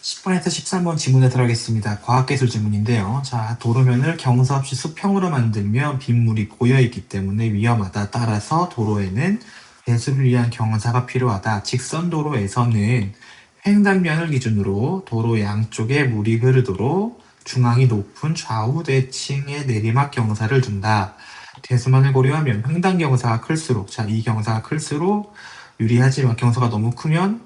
10번에서 13번 지문에 들어가겠습니다. 과학기술 지문인데요. 자, 도로면을 경사 없이 수평으로 만들면 빗물이 고여있기 때문에 위험하다. 따라서 도로에는 배수를 위한 경사가 필요하다. 직선도로에서는 횡단면을 기준으로 도로 양쪽에 물이 흐르도록 중앙이 높은 좌우 대칭의 내리막 경사를 둔다. 대수만을 고려하면 횡단 경사가 클수록, 자, 이 경사가 클수록 유리하지만 경사가 너무 크면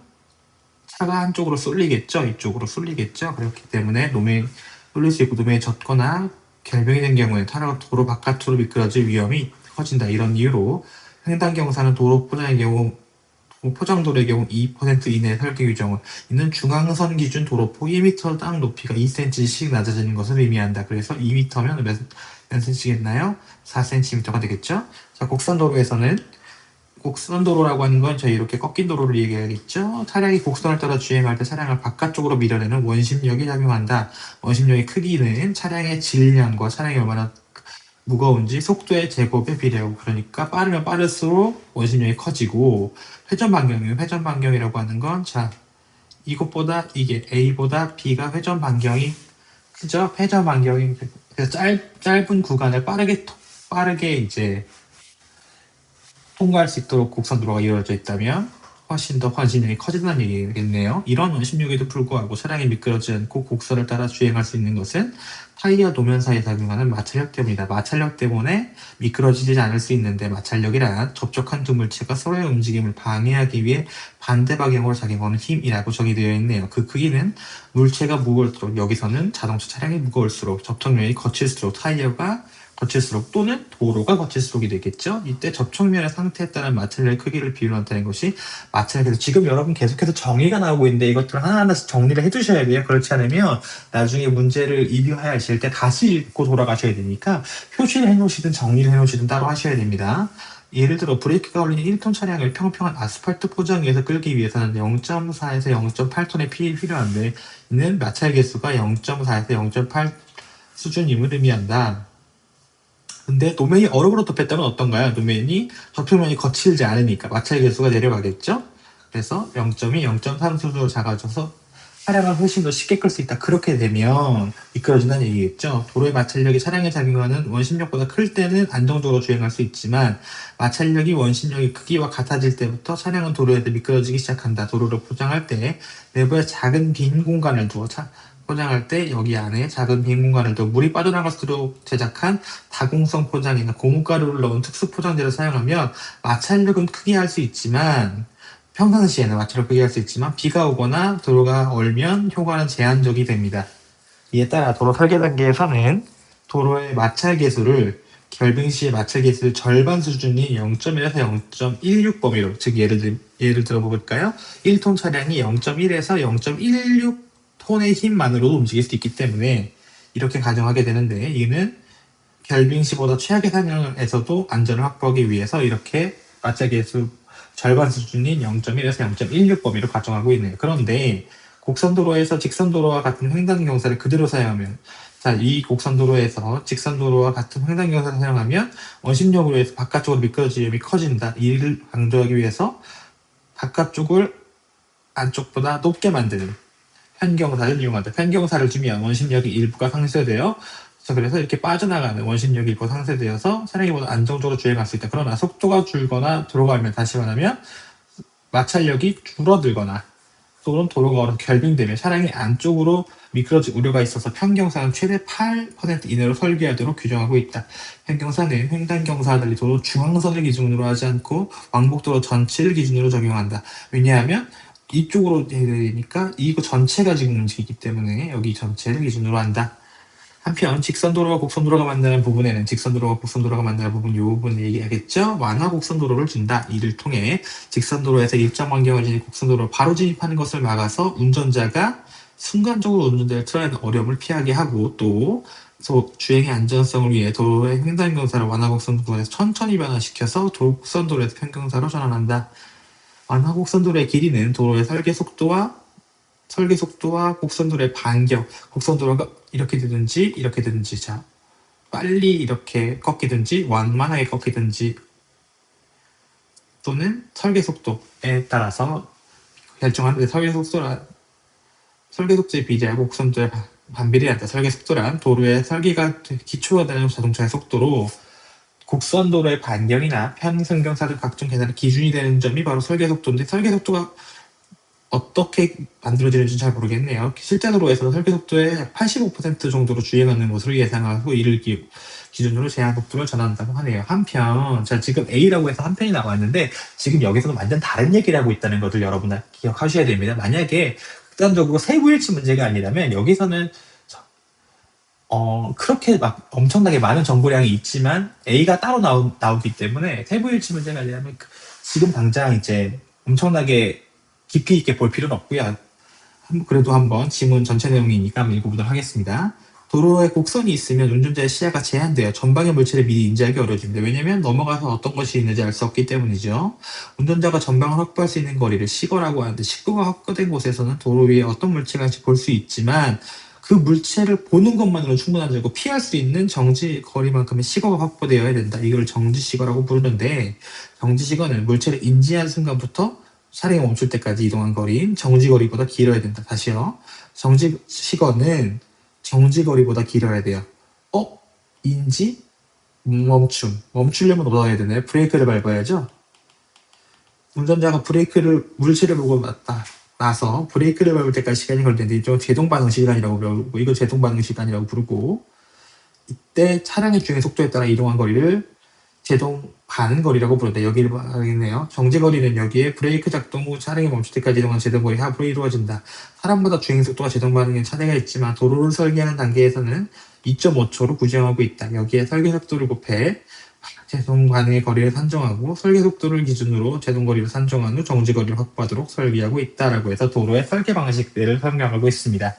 차가 한쪽으로 쏠리겠죠. 이쪽으로 쏠리겠죠. 그렇기 때문에 노면이 쏠릴 수 있고 노면이 젖거나 결병이 된 경우에 차가 도로 바깥으로 미끄러질 위험이 커진다. 이런 이유로 횡단 경사는 도로 포장의 경우 포장도로의 경우 2% 이내 설계 규정을 있는 중앙선 기준 도로폭 1m 땅 높이가 2cm씩 낮아지는 것을 의미한다. 그래서 2m면 몇 cm겠나요? 4cm가 되겠죠. 자, 곡선도로라고 하는 건 저희 이렇게 꺾인 도로를 얘기하겠죠. 차량이 곡선을 따라 주행할 때 차량을 바깥쪽으로 밀어내는 원심력이 작용한다. 원심력의 크기는 차량의 질량과 차량이 얼마나 무거운지 속도의 제곱에 비례하고, 그러니까 빠르면 빠를수록 원심력이 커지고, 회전 반경이라고 하는 건, 자, 이것보다 이게 A보다 B가 회전 반경이 크죠. 회전 반경이 그래서 짧은 구간을 빠르게 이제 통과할 수 있도록 곡선 도로가 이루어져 있다면 훨씬 더 원심력이 커진다는 얘기겠네요. 이런 원심력에도 불구하고 차량이 미끄러지지 않고 곡선을 따라 주행할 수 있는 것은 타이어 노면 사이에 작용하는 마찰력 때문이다. 마찰력 때문에 미끄러지지 않을 수 있는데, 마찰력이란 접촉한 두 물체가 서로의 움직임을 방해하기 위해 반대 방향으로 작용하는 힘이라고 정의되어 있네요. 그 크기는 물체가 무거울수록, 여기서는 자동차 차량이 무거울수록, 접촉면이 거칠수록, 타이어가 거칠수록 또는 도로가 거칠수록이 되겠죠. 이때 접촉면의 상태에 따른 마찰력의 크기를 비율한다는 것이 마찰력에서, 지금 여러분 계속해서 정의가 나오고 있는데 이것들을 하나하나씩 정리를 해두셔야 돼요. 그렇지 않으면 나중에 문제를 리뷰하실 때 다시 읽고 돌아가셔야 되니까 표시를 해놓으시든 정리를 해놓으시든 따로 하셔야 됩니다. 예를 들어 브레이크가 걸린 1톤 차량을 평평한 아스팔트 포장 위에서 끌기 위해서는 0.4에서 0.8톤의 필이 필요한데, 이는 마찰 개수가 0.4에서 0.8 수준임을 의미한다. 근데 노면이 어록으로 덮였다면 어떤가요? 노면이 접촉면이 거칠지 않으니까 마찰 계수가 내려가겠죠? 그래서 0.2, 0.3 수준으로 작아져서 차량을 훨씬 더 쉽게 끌 수 있다. 그렇게 되면 미끄러진다는 얘기겠죠. 도로의 마찰력이 차량에 작용하는 원심력보다 클 때는 안정적으로 주행할 수 있지만, 마찰력이 원심력의 크기와 같아질 때부터 차량은 도로에서 미끄러지기 시작한다. 도로를 포장할 때 내부에 작은 빈 공간을 두어 포장할 때 여기 안에 작은 빈 공간을 두어 물이 빠져나갈 수 있도록 제작한 다공성 포장이나 고무가루를 넣은 특수 포장재를 사용하면 마찰력은 크게 할 수 있지만, 평상시에는 마찰을 크게 할 수 있지만 비가 오거나 도로가 얼면 효과는 제한적이 됩니다. 이에 따라 도로 설계 단계에서는 도로의 마찰 계수를 결빙 시의 마찰 계수의 절반 수준이 0.1에서 0.16 범위로, 즉 예를 들어 볼까요? 1톤 차량이 0.1에서 0.16 톤의 힘만으로도 움직일 수 있기 때문에 이렇게 가정하게 되는데, 이는 결빙 시보다 최악의 상황에서도 안전을 확보하기 위해서 이렇게 마찰 계수 절반 수준인 0.1에서 0.16 범위로 가정하고 있네요. 그런데 곡선도로에서 직선도로와 같은 횡단 경사를 그대로 사용하면, 자, 이 곡선도로에서 직선도로와 같은 횡단 경사를 사용하면 원심력으로 해서 바깥쪽으로 미끄러질 위험이 커진다. 이를 강조하기 위해서 바깥쪽을 안쪽보다 높게 만드는 편경사를 이용한다. 편경사를 주면 원심력이 일부가 상쇄되어, 그래서 이렇게 빠져나가는 원심력이 일부 상쇄되어서 차량이 보다 안정적으로 주행할 수 있다. 그러나 속도가 줄거나 도로가 얼면, 다시 말하면 마찰력이 줄어들거나 또는 도로가 얼어 결빙되면 차량이 안쪽으로 미끄러질 우려가 있어서 편경사는 최대 8% 이내로 설계하도록 규정하고 있다. 편경사는 횡단경사와 달리 도로 중앙선을 기준으로 하지 않고 왕복도로 전체를 기준으로 적용한다. 왜냐하면 이쪽으로 되니까 이거 전체가 지금 움직이기 때문에 여기 전체를 기준으로 한다. 한편 직선도로와 곡선도로가 만나는 부분에는, 직선도로와 곡선도로가 만나는 부분, 이 부분을 얘기하겠죠. 완화 곡선도로를 준다. 이를 통해 직선도로에서 일정 반경을 지닌 곡선도로로 바로 진입하는 것을 막아서 운전자가 순간적으로 운전대를 틀어내는 어려움을 피하게 하고, 또 주행의 안전성을 위해 도로의 횡단경사를 완화 곡선도로에서 천천히 변화시켜서 곡선도로에서 편경사로 전환한다. 완화 곡선도로의 길이는 도로의 설계 속도와 곡선도로의 반경, 곡선도로가 이렇게 되든지, 자, 빨리 이렇게 꺾이든지, 완만하게 꺾이든지, 또는 설계 속도에 따라서 결정하는데, 설계 속도라 설계 속도에 비례하고 곡선도에 반비례한다. 설계 속도란 도로의 설계가 기초가 되는 자동차의 속도로 곡선도로의 반경이나 편성경사 등 각종 계산의 기준이 되는 점이 바로 설계 속도인데, 설계 속도가 어떻게 만들어지는지 잘 모르겠네요. 실제 도로에서는 설계 속도의 85% 정도로 주행하는 것으로 예상하고 이를 기준으로 제한 속도를 전한다고 하네요. 한편, 자, 지금 A라고 해서 한 편이 나왔는데, 지금 여기서는 완전 다른 얘기를 하고 있다는 것을 여러분 기억하셔야 됩니다. 만약에 극단적으로 세부일치 문제가 아니라면, 여기서는 그렇게 막 엄청나게 많은 정보량이 있지만 A가 따로 나오기 때문에 세부일치 문제가 아니라면 지금 당장 이제 엄청나게 깊이 있게 볼 필요는 없고요. 그래도 한번 지문 전체 내용이니까 한번 읽어보도록 하겠습니다. 도로에 곡선이 있으면 운전자의 시야가 제한되어 전방의 물체를 미리 인지하기 어려워집니다. 왜냐하면 넘어가서 어떤 것이 있는지 알 수 없기 때문이죠. 운전자가 전방을 확보할 수 있는 거리를 시거라고 하는데, 시거가 확보된 곳에서는 도로 위에 어떤 물체가 있는지 볼 수 있지만 그 물체를 보는 것만으로 충분하지 않고 피할 수 있는 정지 거리만큼의 시거가 확보되어야 된다. 이걸 정지 시거라고 부르는데, 정지 시거는 물체를 인지한 순간부터 차량이 멈출 때까지 이동한 거리인 정지거리보다 길어야 된다. 다시요. 정지 시거는 정지거리보다 길어야 돼요. 인지? 멈춤. 멈추려면 어떻게 해야 되나요? 브레이크를 밟아야죠. 운전자가 물체를 보고 나서 브레이크를 밟을 때까지 시간이 걸리는데, 이쪽 제동 반응 시간이라고 부르고, 이거 제동 반응 시간이라고 부르고, 이때 차량의 주행 속도에 따라 이동한 거리를 제동 반응 거리라고 부른다. 여기를 봐야겠네요. 정지 거리는 여기에 브레이크 작동 후 차량이 멈출 때까지 이동한 제동 거리 합으로 이루어진다. 사람마다 주행 속도와 제동 반응에 차이가 있지만 도로를 설계하는 단계에서는 2.5초로 구정하고 있다. 여기에 설계 속도를 곱해 제동 반응의 거리를 산정하고 설계 속도를 기준으로 제동 거리를 산정한 후 정지 거리를 확보하도록 설계하고 있다라고 해서 도로의 설계 방식들을 설명하고 있습니다.